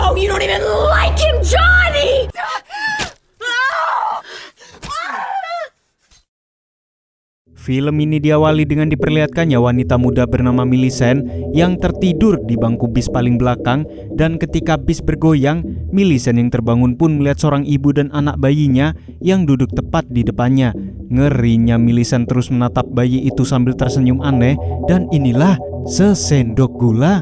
Oh, you don't even like him, Johnny! Film ini diawali dengan diperlihatkannya wanita muda bernama Millicent yang tertidur di bangku bis paling belakang, dan ketika bis bergoyang, Millicent yang terbangun pun melihat seorang ibu dan anak bayinya yang duduk tepat di depannya. Ngerinya Millicent terus menatap bayi itu sambil tersenyum aneh, dan inilah sesendok gula.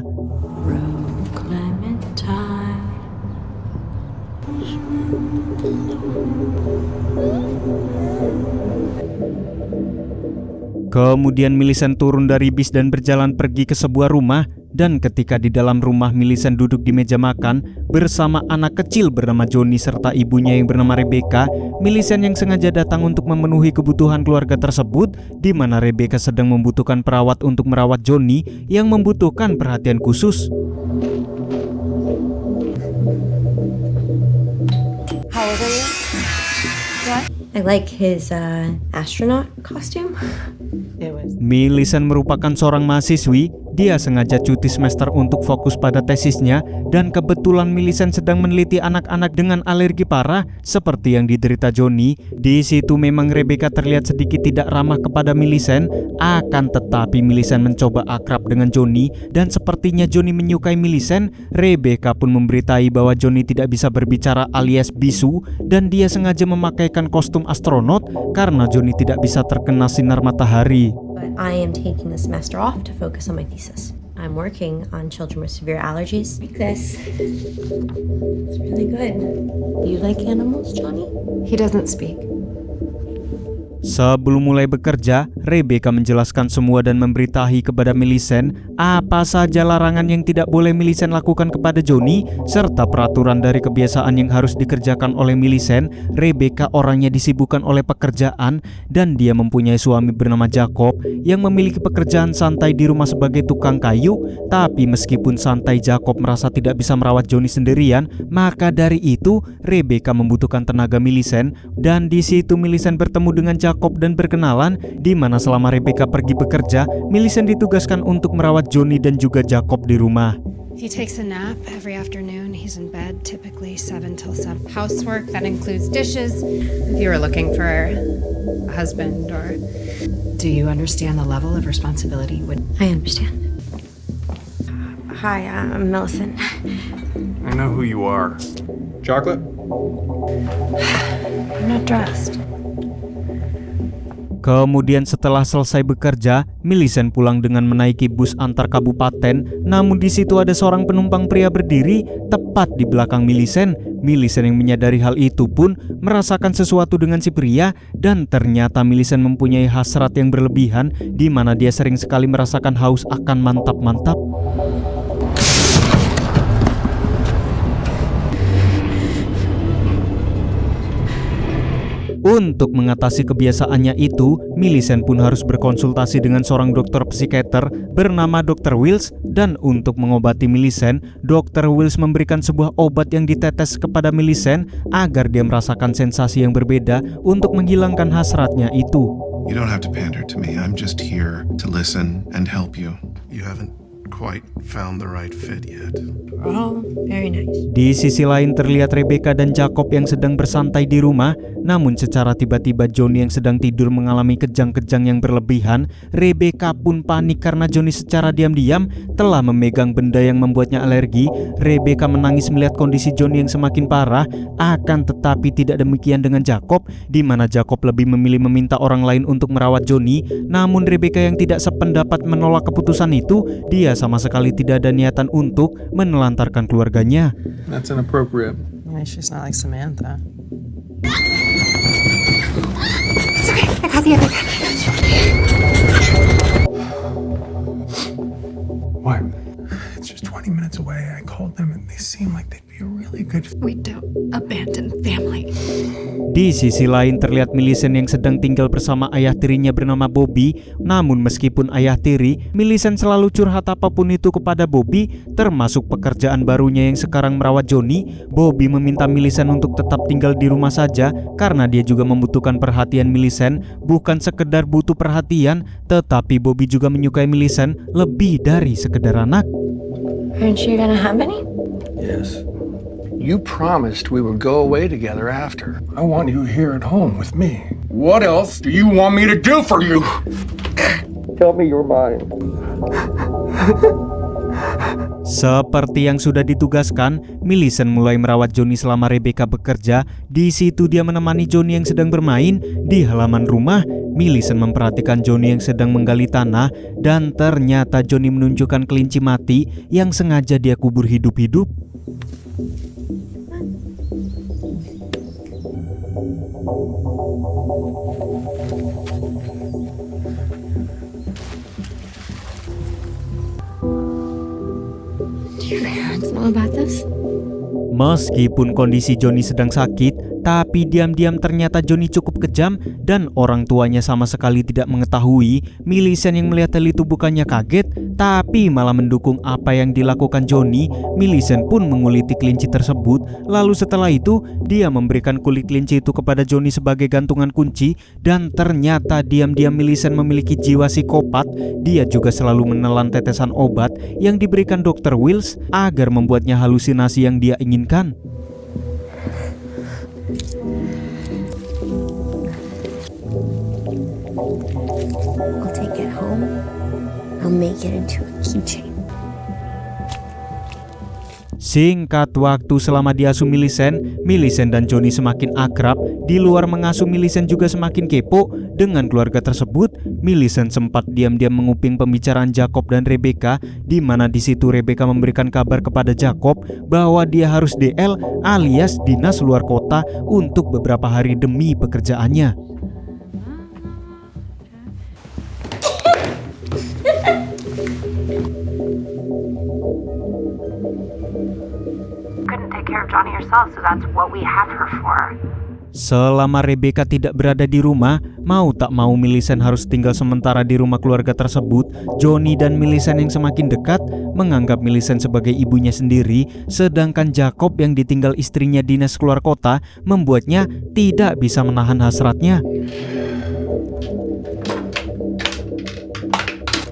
Kemudian Millicent turun dari bis dan berjalan pergi ke sebuah rumah, dan ketika di dalam rumah Millicent duduk di meja makan bersama anak kecil bernama Johnny serta ibunya yang bernama Rebecca. Millicent yang sengaja datang untuk memenuhi kebutuhan keluarga tersebut, di mana Rebecca sedang membutuhkan perawat untuk merawat Johnny yang membutuhkan perhatian khusus. How old are you? What? I like his astronaut costume. Millicent merupakan seorang mahasiswi. Dia sengaja cuti semester untuk fokus pada tesisnya, dan kebetulan Millicent sedang meneliti anak-anak dengan alergi parah seperti yang diderita Johnny. Di situ memang Rebecca terlihat sedikit tidak ramah kepada Millicent, akan tetapi Millicent mencoba akrab dengan Johnny, dan sepertinya Johnny menyukai Millicent. Rebecca pun memberitahu bahwa Johnny tidak bisa berbicara alias bisu, dan dia sengaja memakaikan kostum astronot karena Johnny tidak bisa terkena sinar matahari. But I am taking the semester off to focus on my thesis. I'm working on children with severe allergies. Like this. It's really good. Do you like animals, Johnny? He doesn't speak. Sebelum mulai bekerja, Rebecca menjelaskan semua dan memberitahu kepada Millicent apa saja larangan yang tidak boleh Millicent lakukan kepada Johnny, serta peraturan dari kebiasaan yang harus dikerjakan oleh Millicent. Rebecca orangnya disibukkan oleh pekerjaan, dan dia mempunyai suami bernama Jacob yang memiliki pekerjaan santai di rumah sebagai tukang kayu. Tapi meskipun santai, Jacob merasa tidak bisa merawat Johnny sendirian, maka dari itu Rebecca membutuhkan tenaga Millicent, dan di situ Millicent bertemu dengan Jacob dan berkenalan, di mana selama Rebecca pergi bekerja, Millicent ditugaskan untuk merawat Johnny dan juga Jacob di rumah. He takes a nap every afternoon. He's in bed typically 7 till 7. Housework that includes dishes. If you were looking for a husband or... Do you understand the level of responsibility? I understand. Hi, I'm Millicent. I know who you are. Chocolate? I'm not dressed. Kemudian setelah selesai bekerja, Millicent pulang dengan menaiki bus antar kabupaten. Namun di situ ada seorang penumpang pria berdiri tepat di belakang Millicent. Millicent yang menyadari hal itu pun merasakan sesuatu dengan si pria, dan ternyata Millicent mempunyai hasrat yang berlebihan, di mana dia sering sekali merasakan haus akan mantap-mantap. Untuk mengatasi kebiasaannya itu, Millicent pun harus berkonsultasi dengan seorang dokter psikiater bernama Dr. Wills, dan untuk mengobati Millicent, Dr. Wills memberikan sebuah obat yang ditetes kepada Millicent agar dia merasakan sensasi yang berbeda untuk menghilangkan hasratnya itu. You don't have to pander to me. I'm just here to listen and help you. You haven't quite found the right fit yet. Oh, very nice. Di sisi lain terlihat Rebecca dan Jacob yang sedang bersantai di rumah, namun secara tiba-tiba Johnny yang sedang tidur mengalami kejang-kejang yang berlebihan. Rebecca pun panik karena Johnny secara diam-diam telah memegang benda yang membuatnya alergi. Rebecca menangis melihat kondisi Johnny yang semakin parah, akan tetapi tidak demikian dengan Jacob, di mana Jacob lebih memilih meminta orang lain untuk merawat Johnny. Namun Rebecca yang tidak sependapat menolak keputusan itu. Dia sama sekali tidak ada niatan untuk menelantarkan keluarganya. That's inappropriate. Yeah, she's not like Samantha. It's okay. I got the other guy. What? It's just 20 minutes away. I called them and they seem like they'd be a really good We don't abandon family. Di sisi lain terlihat Millicent yang sedang tinggal bersama ayah tirinya bernama Bobby. Namun meskipun ayah tiri, Millicent selalu curhat apapun itu kepada Bobby, termasuk pekerjaan barunya yang sekarang merawat Johnny. Bobby meminta Millicent untuk tetap tinggal di rumah saja karena dia juga membutuhkan perhatian Millicent. Bukan sekedar butuh perhatian, tetapi Bobby juga menyukai Millicent lebih dari sekedar anak. Aren't you gonna have any? Yes. You promised we would go away together after. I want you here at home with me. What else do you want me to do for you? Tell me you're mine. Seperti yang sudah ditugaskan, Millicent mulai merawat Johnny selama Rebecca bekerja. Di situ dia menemani Johnny yang sedang bermain. Di halaman rumah, Millicent memperhatikan Johnny yang sedang menggali tanah, dan ternyata Johnny menunjukkan kelinci mati yang sengaja dia kubur hidup-hidup. Do your parents know about this? Meskipun kondisi Johnny sedang sakit, tapi diam-diam ternyata Johnny cukup kejam dan orang tuanya sama sekali tidak mengetahui. Millicent yang melihat hal itu bukannya kaget, tapi malah mendukung apa yang dilakukan Johnny. Millicent pun menguliti kelinci tersebut. Lalu setelah itu, dia memberikan kulit kelinci itu kepada Johnny sebagai gantungan kunci. Dan ternyata diam-diam Millicent memiliki jiwa psikopat. Dia juga selalu menelan tetesan obat yang diberikan Dr. Wills agar membuatnya halusinasi yang dia inginkan. I'll take it home. I'll make it into a keychain. Singkat waktu selama diasuh Millicent, Millicent dan Johnny semakin akrab. Di luar mengasuh, Millicent juga semakin kepo dengan keluarga tersebut. Millicent sempat diam-diam menguping pembicaraan Jacob dan Rebecca, di mana di situ Rebecca memberikan kabar kepada Jacob bahwa dia harus DL alias dinas luar kota untuk beberapa hari demi pekerjaannya. Couldn't take care of Johnny yourself, so that's what we have her for. Selama Rebecca tidak berada di rumah, mau tak mau Millicent harus tinggal sementara di rumah keluarga tersebut. Johnny dan Millicent yang semakin dekat menganggap Millicent sebagai ibunya sendiri, sedangkan Jacob yang ditinggal istrinya dinas keluar kota membuatnya tidak bisa menahan hasratnya.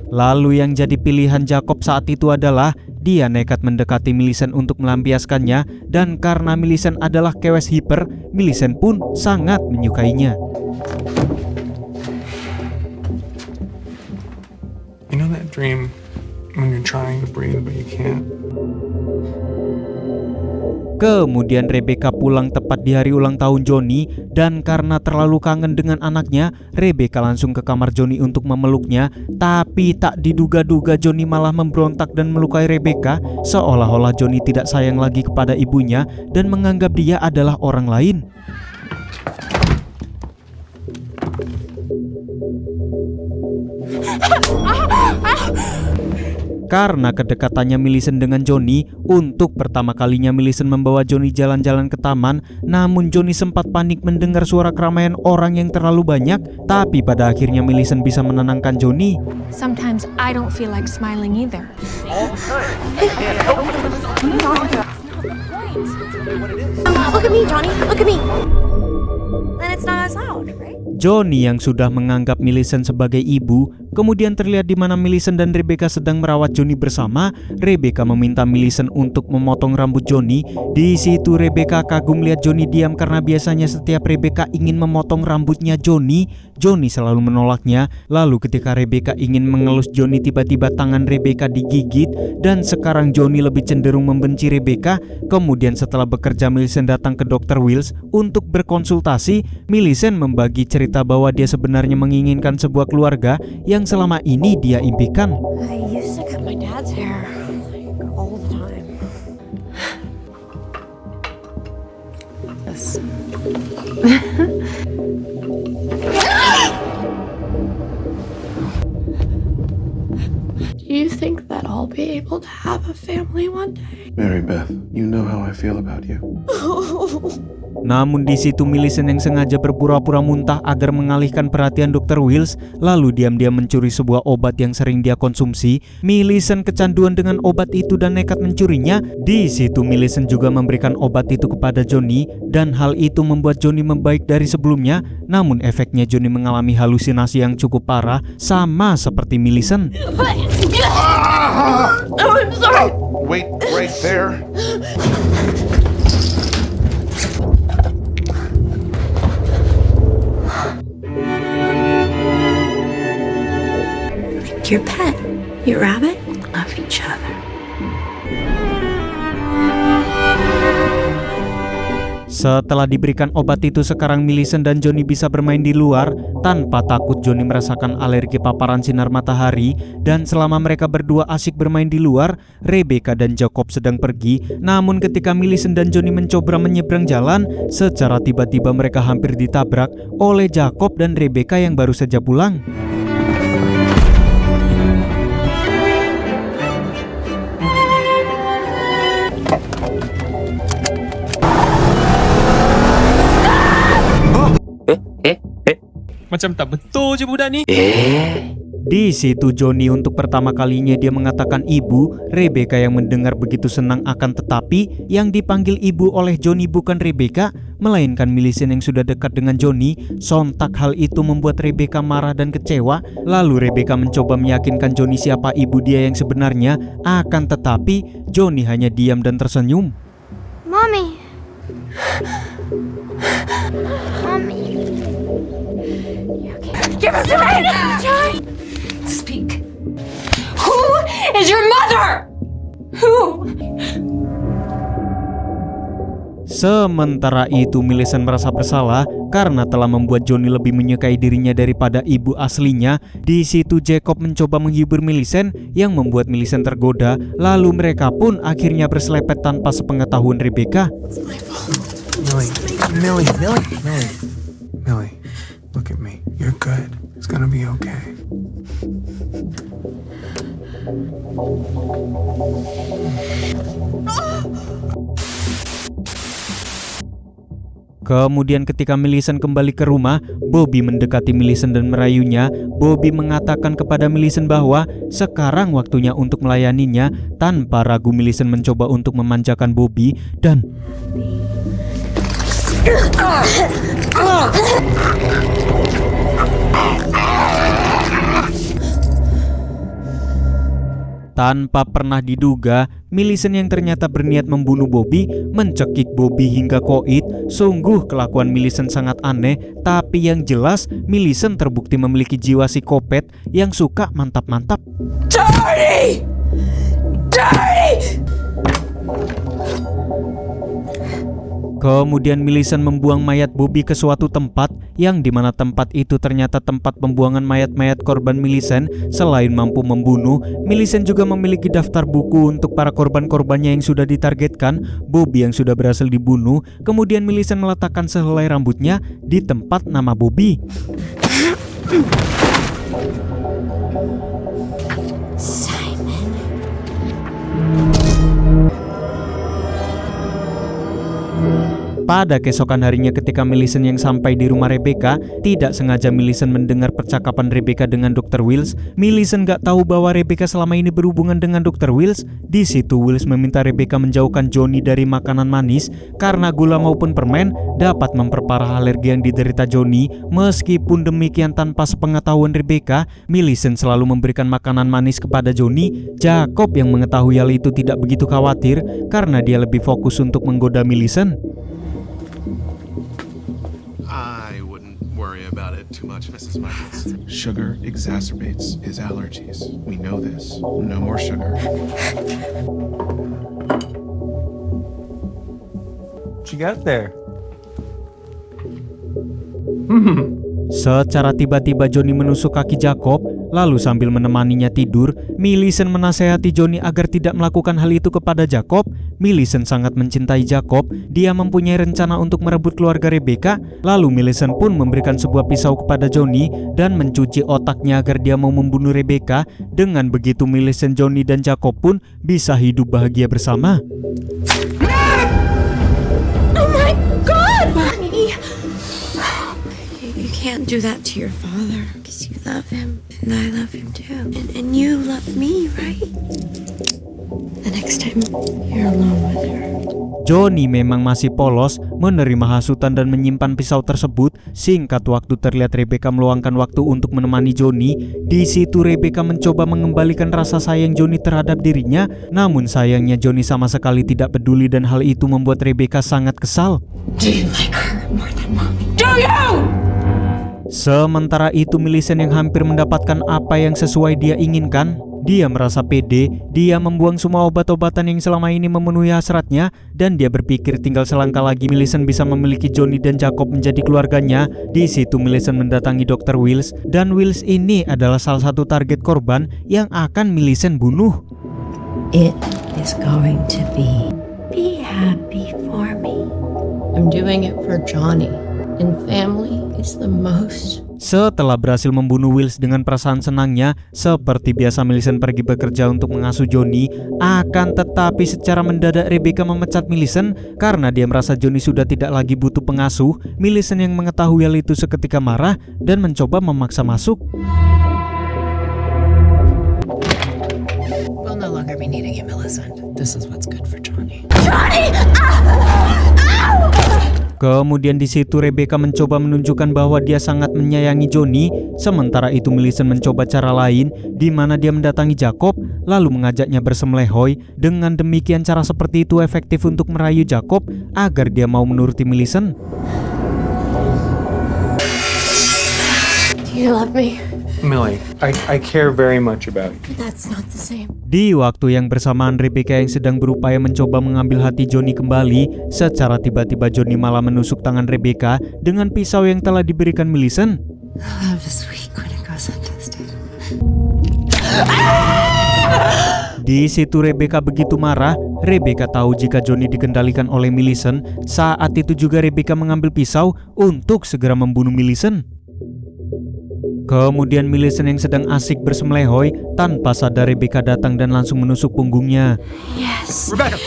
Lalu yang jadi pilihan Jacob saat itu adalah dia nekat mendekati Millicent untuk melampiaskannya, dan karena Millicent adalah kewes hiper, Millicent pun sangat menyukainya. You know that dream when you're trying to breathe but you can't? Kemudian Rebecca pulang tepat di hari ulang tahun Johnny, dan karena terlalu kangen dengan anaknya, Rebecca langsung ke kamar Johnny untuk memeluknya. Tapi tak diduga-duga Johnny malah memberontak dan melukai Rebecca, seolah-olah Johnny tidak sayang lagi kepada ibunya dan menganggap dia adalah orang lain. Karena kedekatannya Millicent dengan Johnny, untuk pertama kalinya Millicent membawa Johnny jalan-jalan ke taman. Namun Johnny sempat panik mendengar suara keramaian orang yang terlalu banyak. Tapi pada akhirnya Millicent bisa menenangkan Johnny. Sometimes I don't feel like smiling either. Look at me, Johnny. Look at me. Then it's not as loud, right? Johnny yang sudah menganggap Millicent sebagai ibu, kemudian terlihat di mana Millicent dan Rebecca sedang merawat Johnny bersama. Rebecca meminta Millicent untuk memotong rambut Johnny. Di situ Rebecca kagum lihat Johnny diam karena biasanya setiap Rebecca ingin memotong rambutnya Johnny, Johnny selalu menolaknya. Lalu ketika Rebecca ingin mengelus Johnny, tiba-tiba tangan Rebecca digigit dan sekarang Johnny lebih cenderung membenci Rebecca. Kemudian setelah bekerja, Millicent datang ke Dr. Wills untuk berkonsultasi. Millicent membagi cerita bahwa dia sebenarnya menginginkan sebuah keluarga yang selama ini dia impikan. I used to cut my dad's hair like all the time. Yes. Do you think that I'll be able to have a family one day? Mary Beth, you know how I feel about you. Namun di situ Millicent yang sengaja berpura-pura muntah agar mengalihkan perhatian Dr. Wills, lalu diam-diam mencuri sebuah obat yang sering dia konsumsi. Millicent kecanduan dengan obat itu dan nekat mencurinya. Di situ Millicent juga memberikan obat itu kepada Johnny, dan hal itu membuat Johnny membaik dari sebelumnya. Namun efeknya Johnny mengalami halusinasi yang cukup parah, sama seperti Millicent. Oh, I'm sorry. Wait right there. like your pet, your rabbit. Love each other. Setelah diberikan obat itu, sekarang Millicent dan Johnny bisa bermain di luar tanpa takut Johnny merasakan alergi paparan sinar matahari. Dan selama mereka berdua asyik bermain di luar, Rebecca dan Jacob sedang pergi. Namun ketika Millicent dan Johnny mencoba menyeberang jalan, secara tiba-tiba mereka hampir ditabrak oleh Jacob dan Rebecca yang baru saja pulang. Macam tak betul je budak ni. Di situ Johnny untuk pertama kalinya dia mengatakan ibu. Rebecca yang mendengar begitu senang, akan tetapi yang dipanggil ibu oleh Johnny bukan Rebecca, melainkan Millicent yang sudah dekat dengan Johnny. Sontak hal itu membuat Rebecca marah dan kecewa. Lalu Rebecca mencoba meyakinkan Johnny siapa ibu dia yang sebenarnya, akan tetapi Johnny hanya diam dan tersenyum. Mommy. Mommy. Give it to me! Johnny! Speak. Who is your mother? Who? Sementara itu Millicent merasa bersalah karena telah membuat Johnny lebih menyukai dirinya daripada ibu aslinya. Di situ Jacob mencoba menghibur Millicent yang membuat Millicent tergoda. Lalu mereka pun akhirnya berselepet tanpa sepengetahuan Rebecca. Millie, look at me. You're good. It's gonna be okay. Kemudian ketika Millicent kembali ke rumah, Bobby mendekati Millicent dan merayunya. Bobby mengatakan kepada Millicent bahwa sekarang waktunya untuk melayaninya. Tanpa ragu Millicent mencoba untuk memanjakan Bobby dan tanpa pernah diduga, Millicent yang ternyata berniat membunuh Bobby mencekik Bobby hingga koit. Sungguh kelakuan Millicent sangat aneh, tapi yang jelas Millicent terbukti memiliki jiwa psikopat yang suka mantap-mantap. Dirty! Dirty! Kemudian Millicent membuang mayat Bobby ke suatu tempat, yang dimana tempat itu ternyata tempat pembuangan mayat-mayat korban Millicent. Selain mampu membunuh, Millicent juga memiliki daftar buku untuk para korban-korbannya yang sudah ditargetkan. Bobby yang sudah berhasil dibunuh. Kemudian Millicent meletakkan sehelai rambutnya di tempat nama Bobby. Pada keesokan harinya ketika Millicent yang sampai di rumah Rebecca, tidak sengaja Millicent mendengar percakapan Rebecca dengan Dr. Wills. Millicent gak tahu bahwa Rebecca selama ini berhubungan dengan Dr. Wills. Di situ Wills meminta Rebecca menjauhkan Johnny dari makanan manis karena gula maupun permen dapat memperparah alergi yang diderita Johnny. Meskipun demikian, tanpa sepengetahuan Rebecca, Millicent selalu memberikan makanan manis kepada Johnny. Jacob yang mengetahui hal itu tidak begitu khawatir karena dia lebih fokus untuk menggoda Millicent. I wouldn't worry about it too much, Mrs. Michaels. Sugar exacerbates his allergies. We know this. No more sugar. What you got there? Secara tiba-tiba Johnny menusuk kaki Jacob, lalu sambil menemaninya tidur, Millicent menasehati Johnny agar tidak melakukan hal itu kepada Jacob. Millicent sangat mencintai Jacob, dia mempunyai rencana untuk merebut keluarga Rebecca. Lalu Millicent pun memberikan sebuah pisau kepada Johnny dan mencuci otaknya agar dia mau membunuh Rebecca. Dengan begitu Millicent, Johnny dan Jacob pun bisa hidup bahagia bersama. Oh my God, Bonnie! You can't do that to your father because you love him and I love him too. And you love me, right? The next time you're alone with her. Johnny memang masih polos, menerima hasutan dan menyimpan pisau tersebut. Singkat waktu terlihat Rebecca meluangkan waktu untuk menemani Johnny. Di situ Rebecca mencoba mengembalikan rasa sayang Johnny terhadap dirinya. Namun sayangnya Johnny sama sekali tidak peduli dan hal itu membuat Rebecca sangat kesal. Do you like her more than mommy? Do you? Sementara itu Millicent yang hampir mendapatkan apa yang sesuai dia inginkan, dia merasa pede, dia membuang semua obat-obatan yang selama ini memenuhi hasratnya, dan dia berpikir tinggal selangkah lagi Millicent bisa memiliki Johnny dan Jacob menjadi keluarganya. Di situ Millicent mendatangi Dr. Wills, dan Wills ini adalah salah satu target korban yang akan Millicent bunuh. It is going to be happy for me. I'm doing it for Johnny. And family is the most. Setelah berhasil membunuh Wills dengan perasaan senangnya, seperti biasa Millicent pergi bekerja untuk mengasuh Johnny. Akan tetapi secara mendadak Rebecca memecat Millicent karena dia merasa Johnny sudah tidak lagi butuh pengasuh. Millicent yang mengetahui hal itu seketika marah dan mencoba memaksa masuk. We'll no longer be needing you, Millicent. This is what's good for Johnny. Kemudian di situ Rebecca mencoba menunjukkan bahwa dia sangat menyayangi Johnny. Sementara itu Millicent mencoba cara lain, di mana dia mendatangi Jacob lalu mengajaknya bersemlehoi. Dengan demikian cara seperti itu efektif untuk merayu Jacob agar dia mau menuruti Millicent. Do you love me? Millie, I care very much about you. That's not the same. Di waktu yang bersamaan Rebecca yang sedang berupaya mencoba mengambil hati Johnny kembali, secara tiba-tiba Johnny malah menusuk tangan Rebecca dengan pisau yang telah diberikan Millicent. Love is weak when it goes untested. Di situ Rebecca begitu marah. Rebecca tahu jika Johnny dikendalikan oleh Millicent. Saat itu juga Rebecca mengambil pisau untuk segera membunuh Millicent. Kemudian Millicent yang sedang asik bersemlehoi, tanpa sadar Rebecca datang dan langsung menusuk punggungnya. Yes. Rebecca!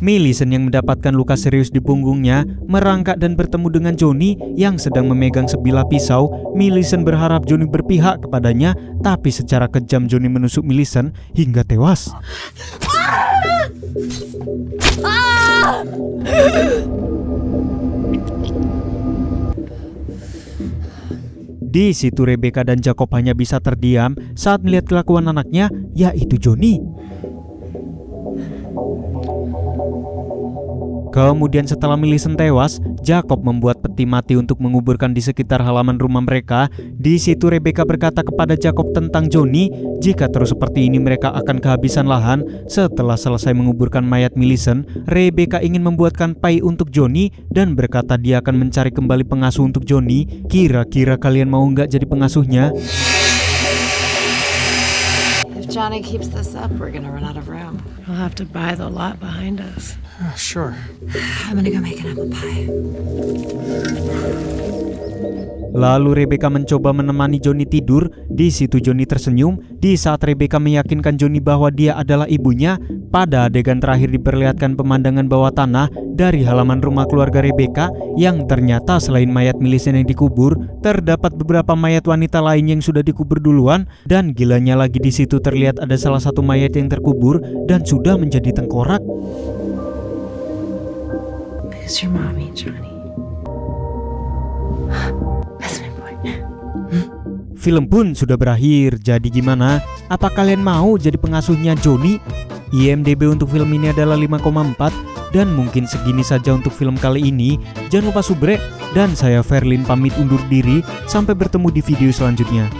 Millicent yang mendapatkan luka serius di punggungnya merangkak dan bertemu dengan Johnny yang sedang memegang sebilah pisau. Millicent berharap Johnny berpihak kepadanya, tapi secara kejam Johnny menusuk Millicent hingga tewas. Di situ Rebecca dan Jacob hanya bisa terdiam saat melihat kelakuan anaknya, yaitu Johnny. Kemudian setelah Millicent tewas, Jacob membuat peti mati untuk menguburkan di sekitar halaman rumah mereka. Di situ Rebecca berkata kepada Jacob tentang Johnny, jika terus seperti ini mereka akan kehabisan lahan. Setelah selesai menguburkan mayat Millicent, Rebecca ingin membuatkan pai untuk Johnny dan berkata dia akan mencari kembali pengasuh untuk Johnny. Kira-kira kalian mau nggak jadi pengasuhnya? If Johnny keeps this up, we're gonna run out of room. We'll have to buy the lot behind us. Sure. I'm gonna go make an apple pie. Lalu Rebecca mencoba menemani Johnny tidur. Di situ Johnny tersenyum. Di saat Rebecca meyakinkan Johnny bahwa dia adalah ibunya, pada adegan terakhir diperlihatkan pemandangan bawah tanah dari halaman rumah keluarga Rebecca, yang ternyata selain mayat Millicent yang dikubur, terdapat beberapa mayat wanita lain yang sudah dikubur duluan. Dan gilanya lagi di situ terlihat ada salah satu mayat yang terkubur dan sudah menjadi tengkorak. Who's your mommy, Johnny? That's my boy. Film pun sudah berakhir. Jadi gimana? Apa kalian mau jadi pengasuhnya Johnny? IMDb untuk film ini adalah 5,4. Dan mungkin segini saja untuk film kali ini. Jangan lupa subrek. Dan saya Ferlin pamit undur diri. Sampai bertemu di video selanjutnya.